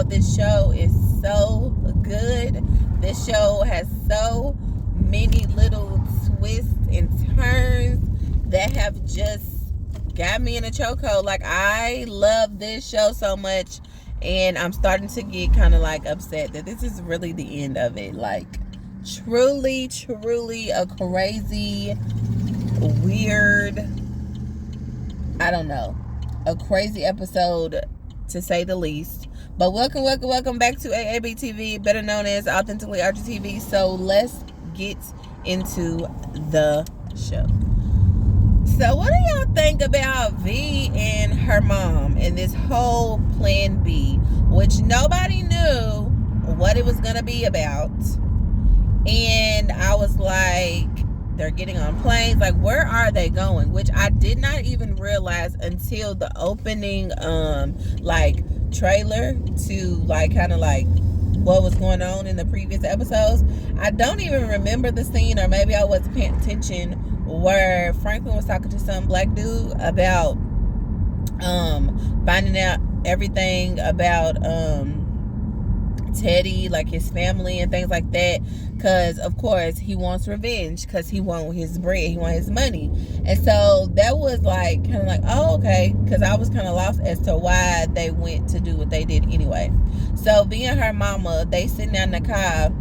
this show is so good. This show has so many little twists and turns that have just got me in a chokehold. Like, I love this show so much, and I'm starting to get kind of like upset that this is really the end of it. Like, truly a crazy, weird, I don't know, a crazy episode to say the least. But welcome back to AAB TV, better known as Authentically Archer TV. So let's get into the show. So what do y'all think about V and her mom and this whole Plan B, which nobody knew what it was gonna be about? And I was like, they're getting on planes, like, where are they going? Which I did not even realize until the opening like trailer to like kind of like what was going on in the previous episodes. I don't even remember the scene, or maybe I wasn't paying attention, where Franklin was talking to some black dude about finding out everything about Teddy, like his family and things like that, because of course he wants revenge, because he wants his bread, he wants his money. And so that was like kind of like, oh, okay, because I was kind of lost as to why they went to do what they did anyway. So V and her mama, they sitting down in the car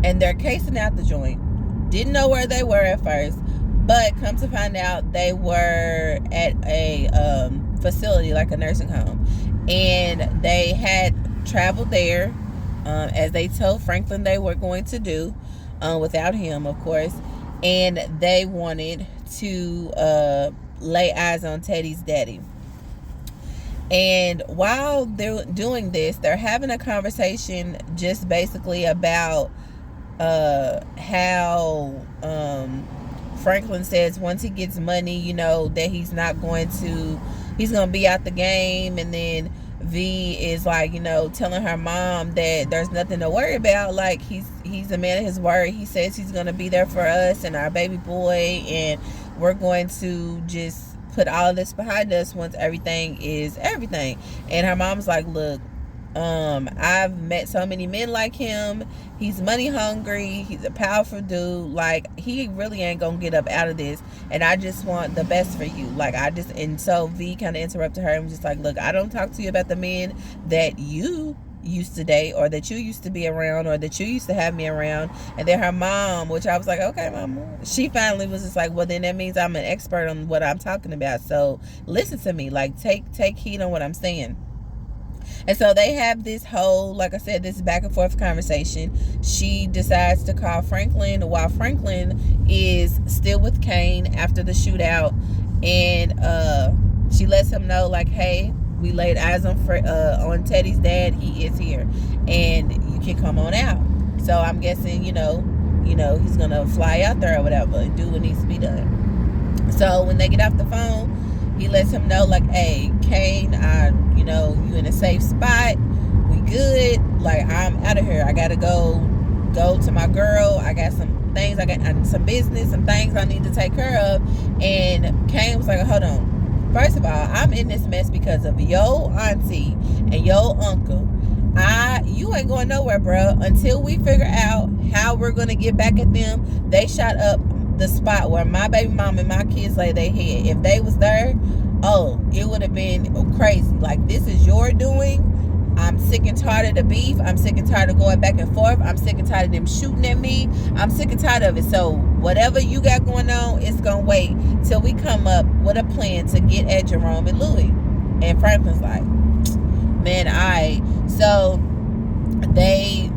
and they're casing out the joint. Didn't know where they were at first, but come to find out they were at a facility, like a nursing home, and they had traveled there as they told Franklin they were going to do, without him, of course. And they wanted to lay eyes on Teddy's daddy. And while they're doing this, they're having a conversation just basically about how Franklin says once he gets money, you know, that he's going to be out the game. And then V is like, you know, telling her mom that there's nothing to worry about. Like, he's a man of his word. He says he's going to be there for us and our baby boy, and we're going to just put all of this behind us once everything is everything. And her mom's like, look, I've met so many men like him. He's money hungry. He's a powerful dude. Like, he really ain't gonna get up out of this. And I just want the best for you. Like, and so V kind of interrupted her and was just like, look, I don't talk to you about the men that you used to date, or that you used to be around, or that you used to have me around. And then her mom, which I was like, okay, mama, she finally was just like, well, then that means I'm an expert on what I'm talking about. So listen to me. Like, take heed on what I'm saying. And so they have this whole, like I said, this back and forth conversation. She decides to call Franklin while Franklin is still with Kane after the shootout. And she lets him know, like, hey, we laid eyes on Teddy's dad. He is here, and you can come on out. So I'm guessing, you know, he's going to fly out there or whatever and do what needs to be done. So when they get off the phone, he lets him know, like, hey, Kane, you in a safe spot. We good. Like, I'm out of here. I gotta go to my girl. I got some things. I got some business, some things I need to take care of. And Kane was like, hold on. First of all, I'm in this mess because of your auntie and your uncle. You ain't going nowhere, bro, until we figure out how we're gonna get back at them. They shot up the spot where my baby mom and my kids lay their head. If they was there, it would have been crazy. Like, this is your doing. I'm sick and tired of the beef. I'm sick and tired of going back and forth. I'm sick and tired of them shooting at me. I'm sick and tired of it. So whatever you got going on, it's gonna wait till we come up with a plan to get at Jerome and Louis. And Franklin's like, man, so they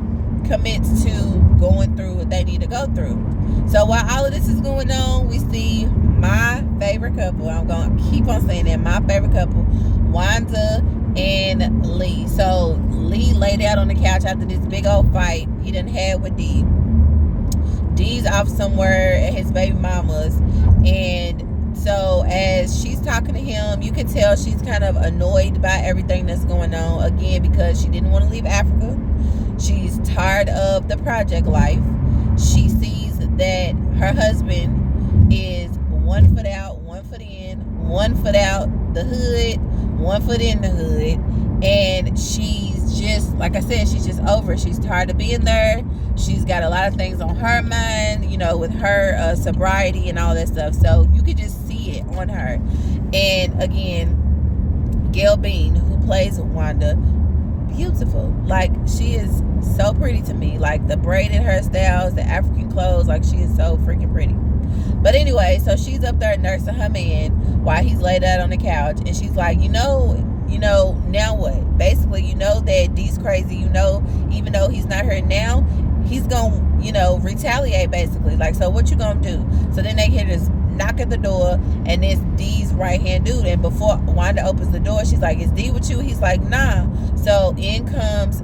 commit to going through what they need to go through. So while all of this is going on, we see my favorite couple. I'm going to keep on saying that. My favorite couple, Wanda and Lee. So Lee laid out on the couch after this big old fight he done had with Dee. Dee's off somewhere at his baby mama's. And so as she's talking to him, you can tell she's kind of annoyed by everything that's going on. Again, because she didn't want to leave Africa. She's tired of the project life. She sees that her husband is 1 foot out, 1 foot in, 1 foot out the hood, 1 foot in the hood. And she's just, like I said, she's just over it. She's tired of being there. She's got a lot of things on her mind, you know, with her sobriety and all that stuff. So you could just see it on her. And again, Gail Bean, who plays Wanda, beautiful. Like, she is so pretty to me. Like, the braided hairstyles, the African clothes, like, she is so freaking pretty. But anyway, so she's up there nursing her man while he's laid out on the couch. And she's like, you know, now what? Basically, you know that Dee's crazy. You know, even though he's not here now, he's gonna, you know, retaliate, basically. Like, so what you gonna do? So then they hear this knock at the door, and it's Dee's right-hand dude. And before Wanda opens the door, she's like, is Dee with you? He's like, nah. So in comes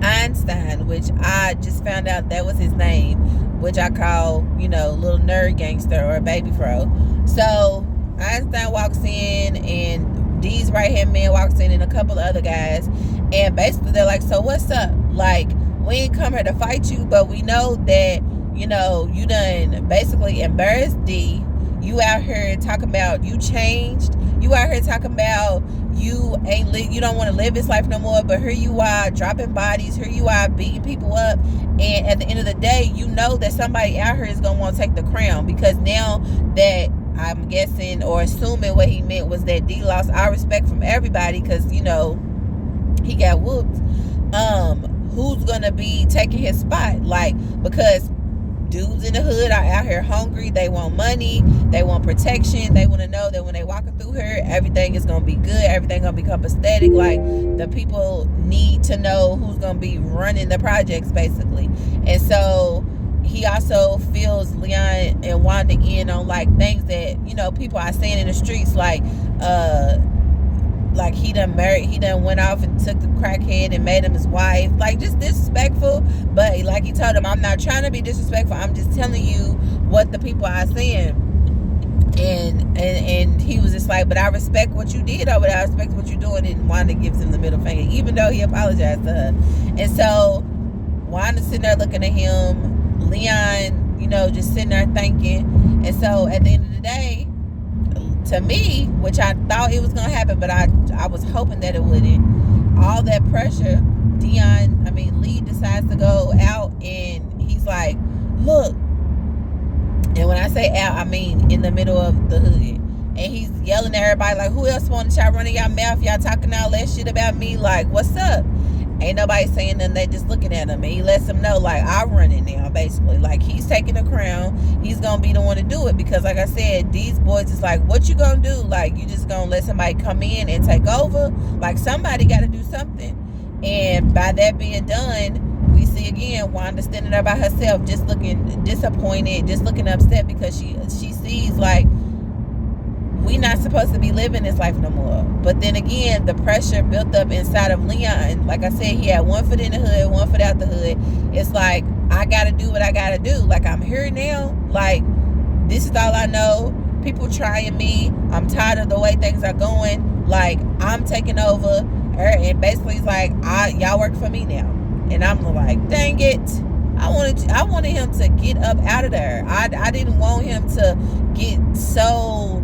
Einstein, which I just found out that was his name, which I call, you know, little nerd gangster or baby fro. So Einstein walks in, and Dee's right-hand man walks in, and a couple of other guys. And basically they're like, so what's up? Like, we ain't come here to fight you, but we know that, you know, you done basically embarrassed Dee. You out here talking about you changed. You out here talking about you don't want to live this life no more. But here you are dropping bodies. Here you are beating people up. And at the end of the day, you know that somebody out here is going to want to take the crown. Because now that I'm guessing or assuming what he meant was that Dee lost our respect from everybody because, you know, he got whooped. Who's going to be taking his spot? Like, because dudes in the hood are out here hungry. They want money. They want protection. They want to know that when they walking through here, everything is going to be good. Everything going to become aesthetic. Like, the people need to know who's going to be running the projects, basically. And so he also fills Leon and Wanda in on, like, things that, you know, people are saying in the streets, like he done went off and took the crackhead and made him his wife. Like, just disrespectful. But like he told him, I'm not trying to be disrespectful. I'm just telling you what the people are saying. And he was just like, but I respect what you did over there. I respect what you're doing. And Wanda gives him the middle finger, even though he apologized to her. And so Wanda's sitting there looking at him. Leon, you know, just sitting there thinking. And so at the end of the day, to me, which I thought it was going to happen, but I was hoping that it wouldn't, all that pressure, Lee decides to go out, and he's like, look, and when I say out, I mean in the middle of the hood, and he's yelling at everybody like, who else want to try running y'all mouth? Y'all talking all that shit about me? Like, what's up? Ain't nobody saying nothing. They just looking at him, and he lets them know, like, I run it now, basically. Like, he's taking the crown. He's gonna be the one to do it, because like I said, these boys is like, what you gonna do? Like, you just gonna let somebody come in and take over? Like, somebody gotta do something. And by that being done, we see again Wanda standing there by herself, just looking disappointed, just looking upset, because she sees, like, we not supposed to be living this life no more. But then again, the pressure built up inside of Leon. Like I said, he had one foot in the hood, one foot out the hood. It's like, I gotta do what I gotta do. Like, I'm here now. Like, this is all I know. People trying me. I'm tired of the way things are going. Like, I'm taking over. And basically it's like, y'all work for me now. And I'm like, dang it. I wanted him to get up out of there. I didn't want him to get so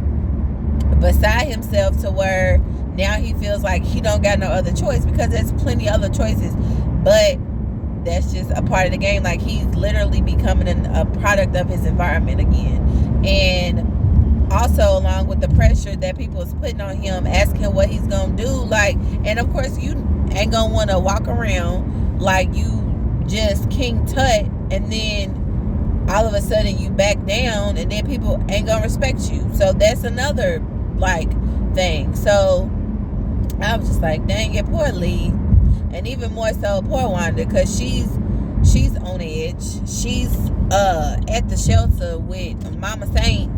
beside himself to where now he feels like he don't got no other choice, because there's plenty of other choices. But that's just a part of the game. Like, he's literally becoming a product of his environment again. And also, along with the pressure that people is putting on him, asking him what he's gonna do. Like, and of course, you ain't gonna want to walk around like you just King Tut, and then all of a sudden you back down, and then people ain't gonna respect you. So that's another, like, thing. So I was just like, dang it, poor Lee. And even more so, poor Wanda, because she's on edge. She's at the shelter with Mama Saint,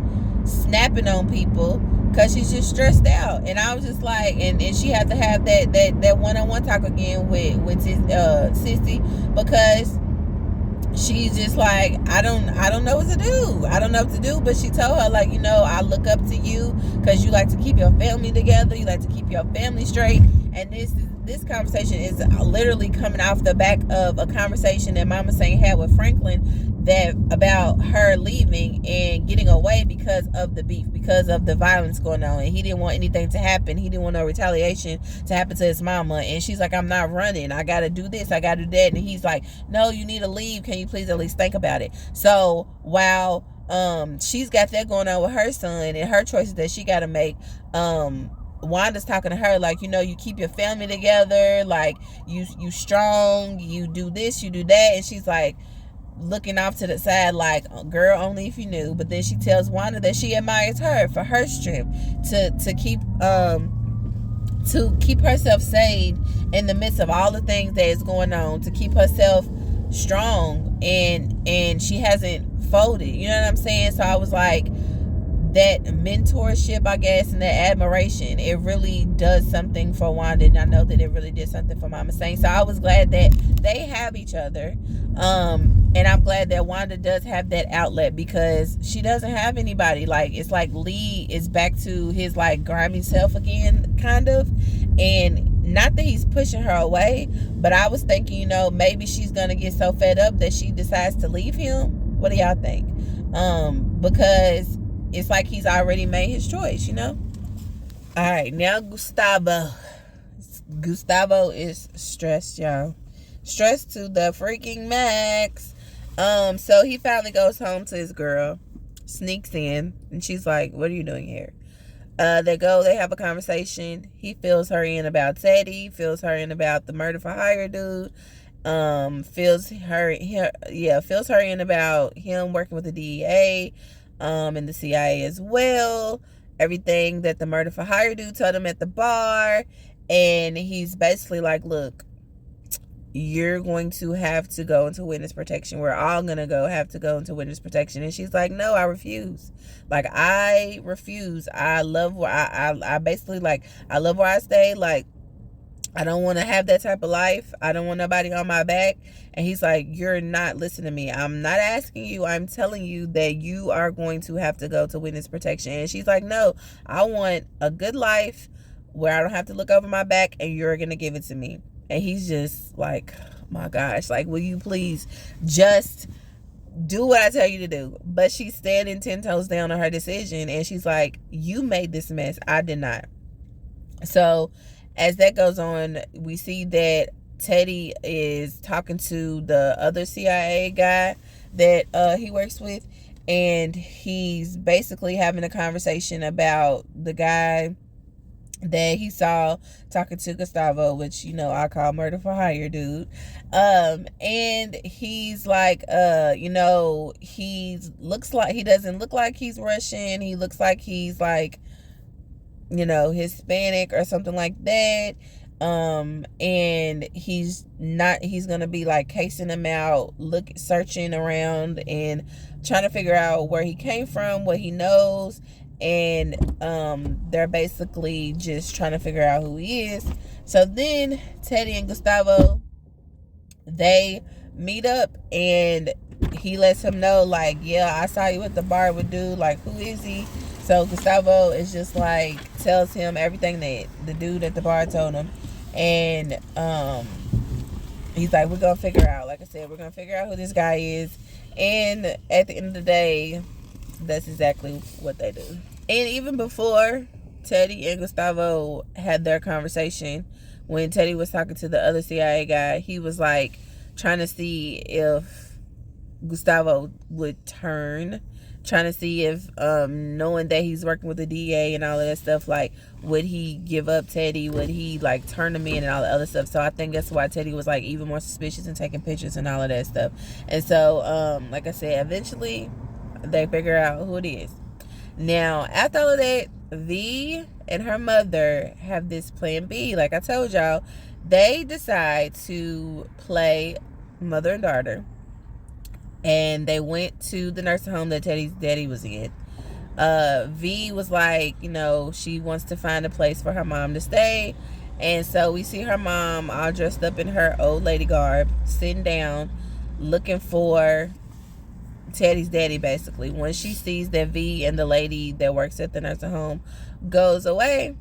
snapping on people because she's just stressed out. And I was just like, and she had to have that one-on-one talk again with Sissy, because she's just like, I don't know what to do. I don't know what to do. But she told her, like, you know, I look up to you because you like to keep your family together. You like to keep your family straight. And this is this conversation is literally coming off the back of a conversation that Mama Saint had with Franklin, that about her leaving and getting away because of the beef, because of the violence going on, and he didn't want anything to happen. He didn't want no retaliation to happen to his mama. And she's like, I'm not running, I gotta do this, I gotta do that. And he's like, no, you need to leave, can you please at least think about it? So while she's got that going on with her son and her choices that she gotta make, Wanda's talking to her like, you keep your family together, like you strong, you do this, you do that. And she's like looking off to the side like, girl, only if you knew. But then she tells Wanda that she admires her for her strength to keep herself sane in the midst of all the things that is going on, to keep herself strong, and she hasn't folded. You know what I'm saying? So I was like, that mentorship, I guess, and that admiration, it really does something for Wanda, and I know that it really did something for Mama Saint. So I was glad that they have each other, and I'm glad that Wanda does have that outlet, because she doesn't have anybody. Like, it's like Lee is back to his like grimy self again, kind of. And not that he's pushing her away, but I was thinking, maybe she's gonna get so fed up that she decides to leave him. What do y'all think? Because it's like he's already made his choice, All right, now Gustavo. Gustavo is stressed, y'all. Stressed to the freaking max. So he finally goes home to his girl, sneaks in, and she's like, what are you doing here? They have a conversation. He fills her in about Teddy, fills her in about the murder for hire dude. Fills her in about him working with the DEA, and the CIA as well. Everything that the murder for hire dude told him at the bar. And he's basically like, look, you're going to have to go into witness protection. We're all going to have to go into witness protection. And she's like, no, I refuse. Like, I refuse. I love where I basically, like, I love where I stay. Like, I don't want to have that type of life. I don't want nobody on my back. And he's like, you're not listening to me. I'm not asking you. I'm telling you that you are going to have to go to witness protection. And she's like, no, I want a good life where I don't have to look over my back, and you're going to give it to me. And he's just like, oh my gosh, like, will you please just do what I tell you to do? But she's standing 10 toes down on her decision. And she's like, you made this mess. I did not. So as that goes on, we see that Teddy is talking to the other CIA guy that he works with, and he's basically having a conversation about the guy that he saw talking to Gustavo, which, I call murder for hire dude. And he's like, he doesn't look like he's Russian. He looks like he's like, Hispanic or something like that. And he's gonna be like casing him out, searching around and trying to figure out where he came from, what he knows. And they're basically just trying to figure out who he is. So then Teddy and Gustavo, they meet up, and he lets him know, like, yeah, I saw you at the bar with dude, like, who is he? So Gustavo is just like, tells him everything that the dude at the bar told him. And he's like, we're gonna figure out, like I said, we're gonna figure out who this guy is. And at the end of the day, that's exactly what they do. And even before Teddy and Gustavo had their conversation, when Teddy was talking to the other CIA guy, he was like trying to see if Gustavo would turn, trying to see if, knowing that he's working with the DEA and all of that stuff, like, would he give up Teddy? Would he, like, turn him in and all the other stuff? So I think that's why Teddy was, like, even more suspicious and taking pictures and all of that stuff. And so, like I said, eventually they figure out who it is. Now, after all of that, V and her mother have this plan B. Like I told y'all, they decide to play mother and daughter. And they went to the nursing home that Teddy's daddy was in. V was like, she wants to find a place for her mom to stay. And so we see her mom all dressed up in her old lady garb, sitting down, looking for Teddy's daddy, basically. When she sees that V and the lady that works at the nursing home goes away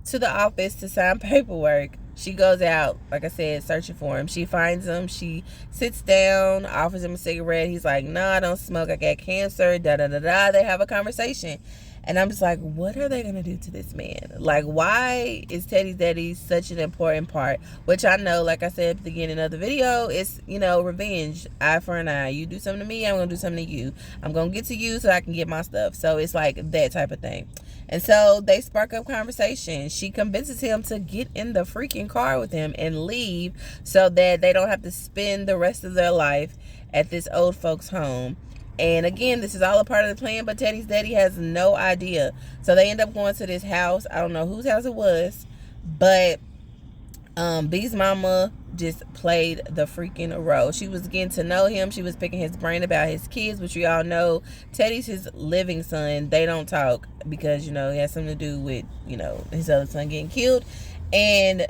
to the office to sign paperwork, She goes out, like I said, searching for him. She finds him. She sits down, offers him a cigarette. He's like, no, I don't smoke. I got cancer. Da da da da. They have a conversation. And I'm just like, what are they going to do to this man? Like, why is Teddy's daddy such an important part? Which I know, like I said at the beginning of the video, it's, you know, revenge. Eye for an eye. You do something to me, I'm going to do something to you. I'm going to get to you so I can get my stuff. So it's like that type of thing. And so they spark up conversation. She convinces him to get in the freaking car with him and leave so that they don't have to spend the rest of their life at this old folks' home. And again, this is all a part of the plan, but Teddy's daddy has no idea. So they end up going to this house. I don't know whose house it was, but B's mama just played the freaking role. She was getting to know him. She was picking his brain about his kids, which we all know Teddy's his living son. They don't talk because, you know, it has something to do with, you know, his other son getting killed. And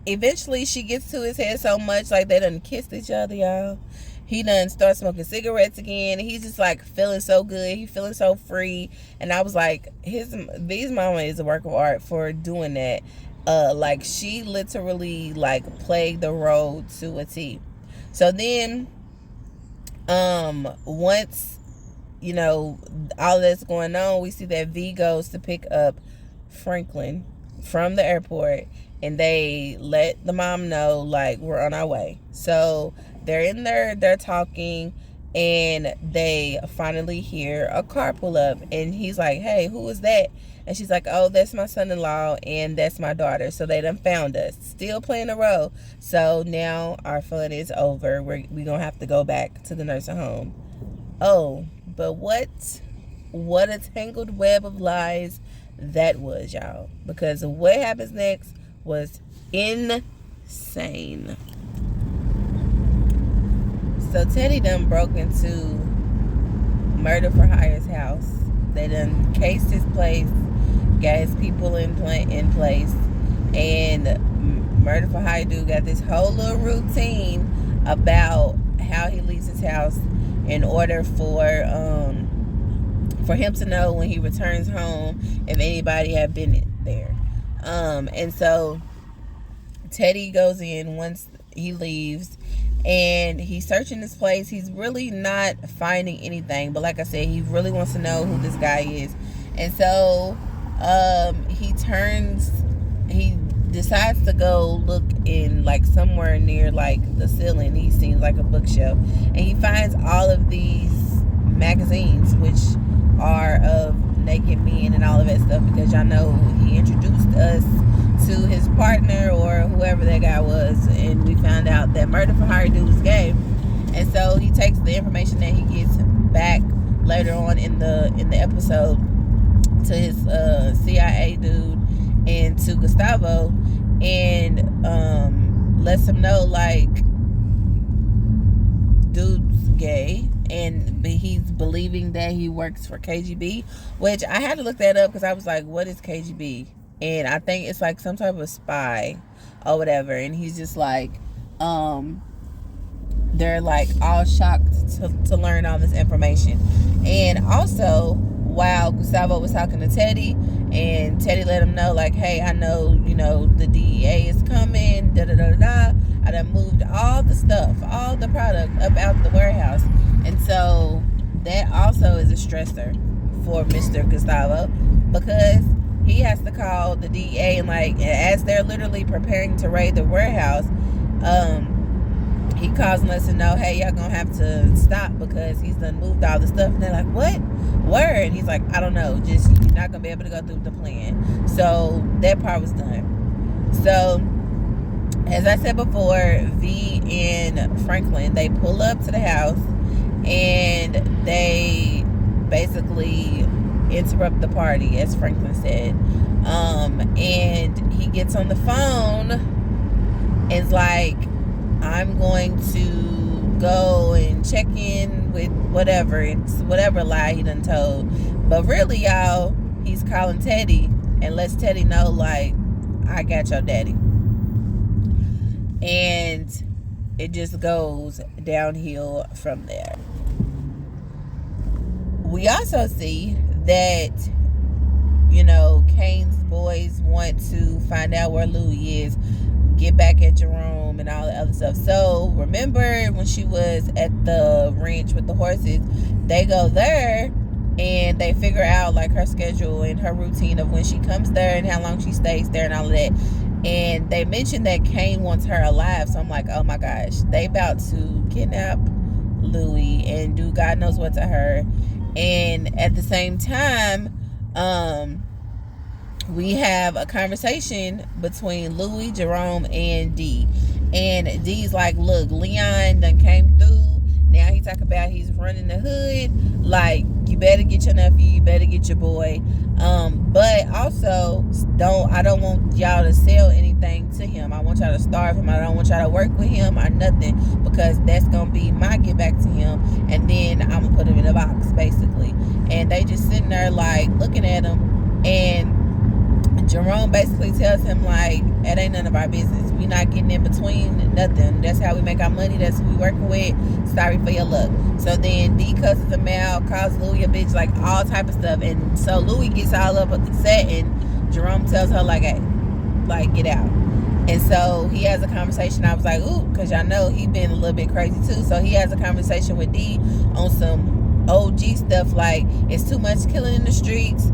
eventually she gets to his head so much, like they done kissed each other, y'all. He done start smoking cigarettes again. He's just like feeling so good. He feeling so free. And I was like, B's mama is a work of art for doing that. Like she literally like played the role to a T. So then, once, you know, all that's going on, we see that V goes to pick up Franklin from the airport, and they let the mom know, like, we're on our way. So they're in there, they're talking, and they finally hear a car pull up, and he's like, hey, who is that? And she's like, oh, that's my son-in-law, and that's my daughter. So they done found us, still playing a role. So now our fun is over. We're gonna have to go back to the nursing home. Oh, but what a tangled web of lies that was, y'all. Because what happens next was insane. So Teddy done broke into Murder for Hire's house. They done cased his place, got his people in place, and Murder for Hire dude got this whole little routine about how he leaves his house in order for him to know when he returns home if anybody had been there. And so Teddy goes in once he leaves, and he's searching this place. He's really not finding anything, but like I said, he really wants to know who this guy is. And so he decides to go look in like somewhere near like the ceiling. He seems like a bookshelf, and he finds all of these magazines, which are of naked men and all of that stuff, because y'all know he introduced us to his partner or whoever that guy was, and we found out that Murder for Hire dude was gay. And so he takes the information that he gets back later on in the episode to his CIA dude and to Gustavo, and lets him know, like, dude's gay, and he's believing that he works for KGB, which I had to look that up because I was like, what is KGB? And I think it's like some type of spy or whatever. And he's just like, they're like all shocked to learn all this information. And also, while Gustavo was talking to Teddy, and Teddy let him know, like, hey, I know, you know, the DEA is coming, da da da da. I done moved all the stuff, all the product up out the warehouse. And so that also is a stressor for Mr. Gustavo, because he has to call the DEA, and like, as they're literally preparing to raid the warehouse, he calls and lets them know, hey, y'all gonna have to stop because he's done moved all the stuff. And they're like, what? Word? And he's like, I don't know, just you're not gonna be able to go through the plan. So that part was done. So as I said before, V and Franklin, they pull up to the house and they basically interrupt the party, as Franklin said. And he gets on the phone and is like, I'm going to go and check in with whatever. It's whatever lie he done told. But really, y'all, he's calling Teddy and lets Teddy know, like, I got your daddy. And it just goes downhill from there. We also see that, you know, Kane's boys want to find out where Louie is, get back at Jerome and all the other stuff. So remember when she was at the ranch with the horses, they go there and they figure out like her schedule and her routine of when she comes there and how long she stays there and all of that. And they mentioned that Kane wants her alive. So I'm like, oh my gosh, they about to kidnap Louie and do God knows what to her. And at the same time, we have a conversation between Louie, Jerome, and D. And D's like, look, Leon done came through. Now he talk about he's running the hood. Like, you better get your nephew, you better get your boy. But also, I don't want y'all to sell anything to him. I want y'all to starve him. I don't want y'all to work with him or nothing, because that's gonna be my get back to him. And then I'm gonna put him in a box, basically. And they just sitting there like looking at him, and Jerome basically tells him like, it ain't none of our business. We not getting in between nothing. That's how we make our money. That's who we working with. Sorry for your luck. So then D cusses him out, calls Louie a bitch, like all type of stuff. And so Louie gets all up upset, and Jerome tells her like, hey, like, get out. And so he has a conversation. I was like, ooh, because y'all know he been a little bit crazy too. So he has a conversation with D on some OG stuff, like it's too much killing in the streets.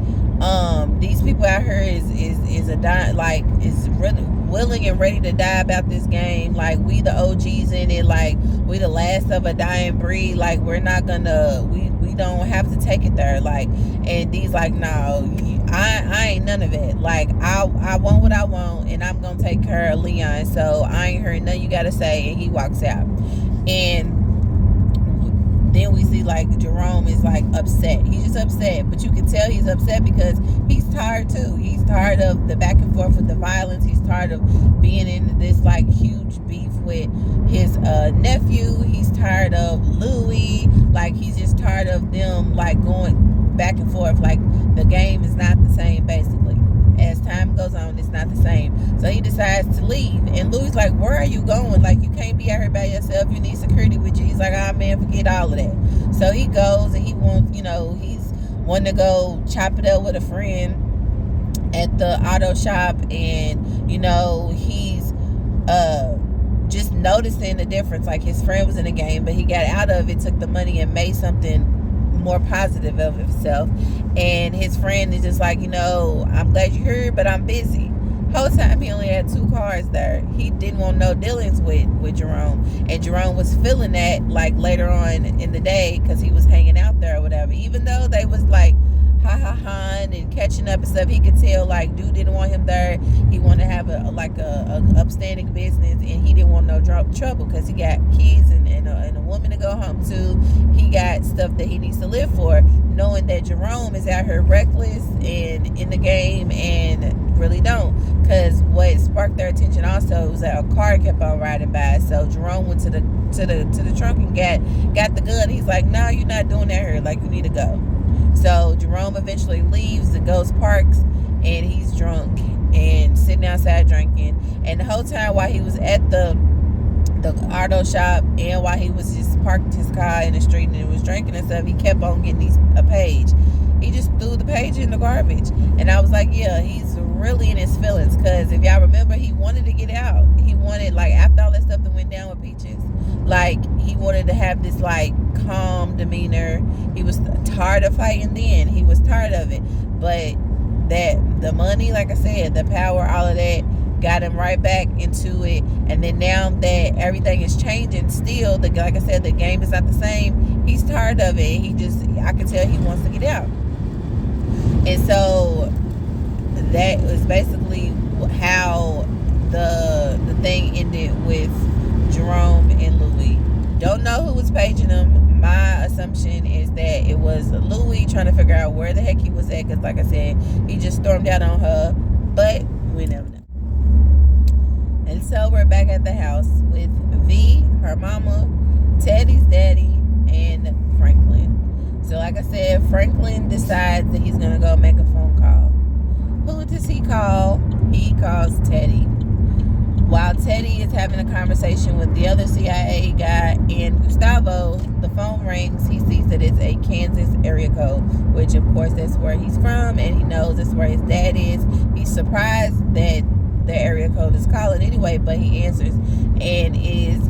These people out here is a die, like is really willing and ready to die about this game. Like, we the OGs in it, like we the last of a dying breed. Like, we're not gonna, we don't have to take it there. Like, and D's like, no, I ain't none of it. Like, I want what I want, and I'm gonna take care of Leon. So I ain't heard nothing you gotta say. And he walks out. And then we see like Jerome is like upset. He's just upset, but you can tell he's upset because he's tired too. He's tired of the back and forth with the violence. He's tired of being in this like huge beef with his nephew. He's tired of Louie. Like, he's just tired of them like going back and forth. Like, the game is not the same, basically. As time goes on, it's not the same. So he decides to leave. And Louie's like, where are you going? Like, you can't be out here by yourself. You need security with you. He's like, ah, man, forget all of that. So he goes, and he wants, he's wanting to go chop it up with a friend at the auto shop. And, he's just noticing the difference. Like, his friend was in the game, but he got out of it, took the money, and made something more positive of himself. And his friend is just like, I'm glad you're here, but I'm busy. Whole time he only had 2 cars there. He didn't want no dealings with Jerome. And Jerome was feeling that like later on in the day, because he was hanging out there or whatever. Even though they was like ha and catching up and stuff, he could tell like dude didn't want him there. He wanted to have a upstanding business, and he didn't want no trouble because he got kids and a woman to go home to. He got stuff that he needs to live for, knowing that Jerome is out here reckless and in the game and really don't. Because what sparked their attention also was that a car kept on riding by. So Jerome went to the trunk and got the gun. He's like, no, you're not doing that here. Like, you need to go. So Jerome eventually leaves and goes parks, and he's drunk and sitting outside drinking. And the whole time while he was at the auto shop, and while he was just parked his car in the street and was drinking and stuff, he kept on getting a page. He just threw the page in the garbage. And I was like, yeah, he's really in his feelings. Because if y'all remember, he wanted to get out. He wanted, like, after all that stuff that went down with Peaches, like, he wanted to have this, like, calm demeanor. He was tired of fighting then. He was tired of it. But that the money, like I said, the power, all of that, got him right back into it. And then now that everything is changing still, like I said, the game is not the same. He's tired of it. I can tell he wants to get out. And so that was basically how the thing ended with Jerome and Louie. Don't know who was paging him. My assumption is that it was Louie trying to figure out where the heck he was at, because like I said, he just stormed out on her. But we never know. And so we're back at the house with V, her mama, Teddy's daddy, and Franklin. So like I said, Franklin decides that he's going to go make a phone call. Who does he call? He calls Teddy. While Teddy is having a conversation with the other CIA guy and Gustavo, the phone rings. He sees that it's a Kansas area code, which of course that's where he's from, and he knows that's where his dad is. He's surprised that the area code is calling anyway, but he answers and is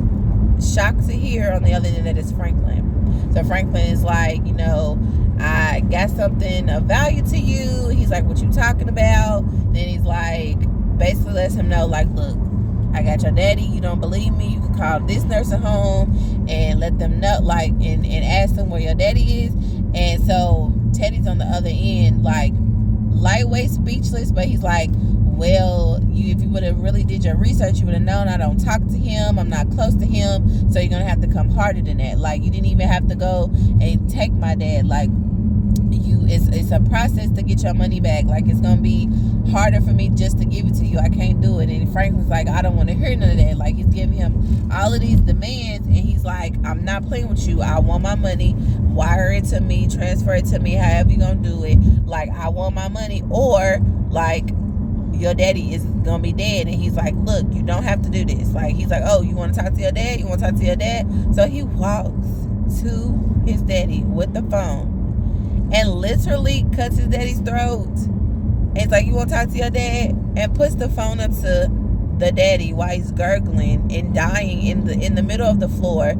shocked to hear on the other end that it's Franklin. So Franklin is like, you know, I got something of value to you. He's like, what you talking about? Then he's like, basically lets him know, like, look, I got your daddy. You don't believe me? You can call this nursing home and let them know, like, and ask them where your daddy is. And so Teddy's on the other end, like, lightweight speechless, but he's like, well, if you would have really did your research, you would have known I don't talk to him. I'm not close to him. So you're going to have to come harder than that. Like, you didn't even have to go and take my dad. Like, it's a process to get your money back. Like, it's going to be harder for me just to give it to you. I can't do it. And Franklin's like, I don't want to hear none of that. Like, he's giving him all of these demands. And he's like, I'm not playing with you. I want my money. Wire it to me. Transfer it to me. However you going to do it. Like, I want my money. Or, like, your daddy is gonna be dead. And he's like, look, you don't have to do this. Like, he's like, oh, you want to talk to your dad? You want to talk to your dad? So he walks to his daddy with the phone and literally cuts his daddy's throat. And it's like, you want to talk to your dad? And puts the phone up to the daddy while he's gurgling and dying in the middle of the floor.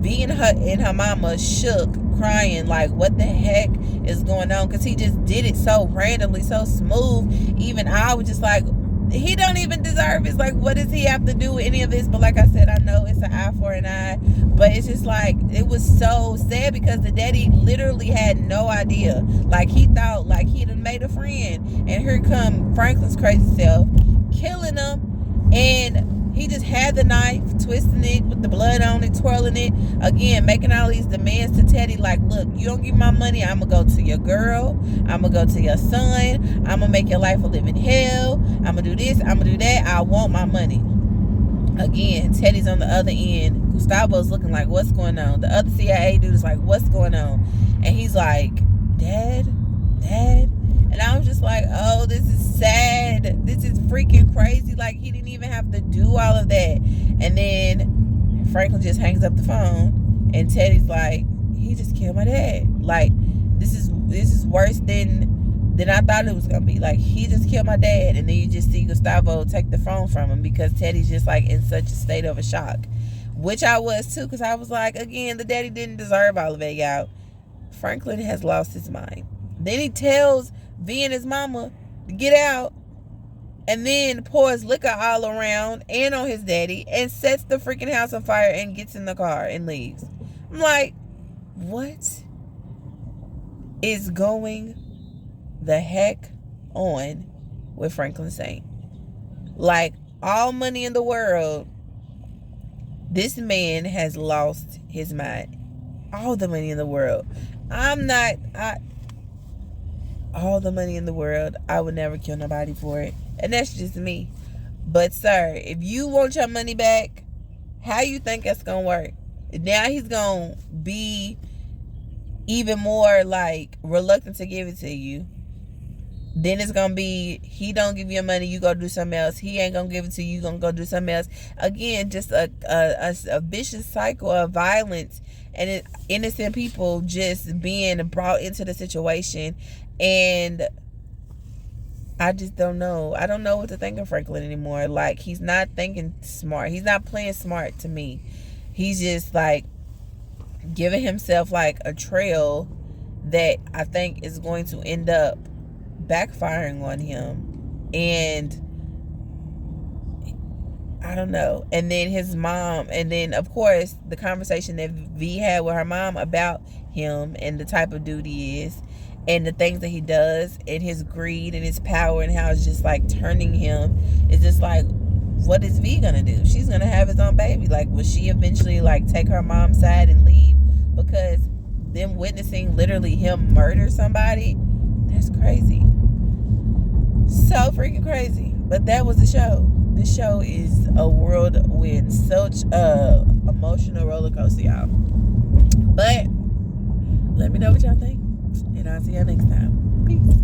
Being her mama shook, crying, like, what the heck is going on? Because he just did it so randomly, so smooth. Even I was just like, he don't even deserve it. It's like, what does he have to do with any of this? But like I said, I know it's an eye for an eye, but it's just like, it was so sad because the daddy literally had no idea. Like, he thought like he'd have made a friend, and here come Franklin's crazy self killing him. And he just had the knife, twisting it with the blood on it, twirling it. Again, making all these demands to Teddy. Like, look, you don't give me my money, I'm going to go to your girl. I'm going to go to your son. I'm going to make your life a living hell. I'm going to do this. I'm going to do that. I want my money. Again, Teddy's on the other end. Gustavo's looking like, what's going on? The other CIA dude is like, what's going on? And he's like, Dad? And I was just like, oh, this is sad. This is freaking crazy. Like, he didn't even have to do all of that. And then Franklin just hangs up the phone, and Teddy's like, he just killed my dad. Like, this is worse than I thought it was gonna be. Like, he just killed my dad. And then you just see Gustavo take the phone from him because Teddy's just like in such a state of a shock, which I was too, because I was like, again, the daddy didn't deserve all of it, y'all. Franklin has lost his mind. Then he tells V and his mama to get out, and then pours liquor all around and on his daddy, and sets the freaking house on fire and gets in the car and leaves. I'm like, what is going the heck on with Franklin Saint? Like, all money in the world, this man has lost his mind. All the money in the world. All the money in the world, I would never kill nobody for it. And that's just me. But sir, if you want your money back, how you think that's gonna work? Now he's gonna be even more like reluctant to give it to you. Then it's gonna be, he don't give you your money, you go do something else. He ain't gonna give it to you, you gonna go do something else. Again, just a vicious cycle of violence and innocent people just being brought into the situation. And I just don't know. I don't know what to think of Franklin anymore. Like, he's not thinking smart. He's not playing smart to me. He's just like giving himself like a trail that I think is going to end up backfiring on him. And I don't know. And then his mom, and then of course the conversation that V had with her mom about him and the type of dude he is, and the things that he does, and his greed and his power, and how it's just like turning him. It's just like, what is V gonna do? She's gonna have his own baby. Like, will she eventually like take her mom's side and leave? Because them witnessing literally him murder somebody, that's crazy. So freaking crazy. But that was the show. This show is a whirlwind, such a emotional roller coaster, y'all. But let me know what y'all think, and I'll see y'all next time. Peace.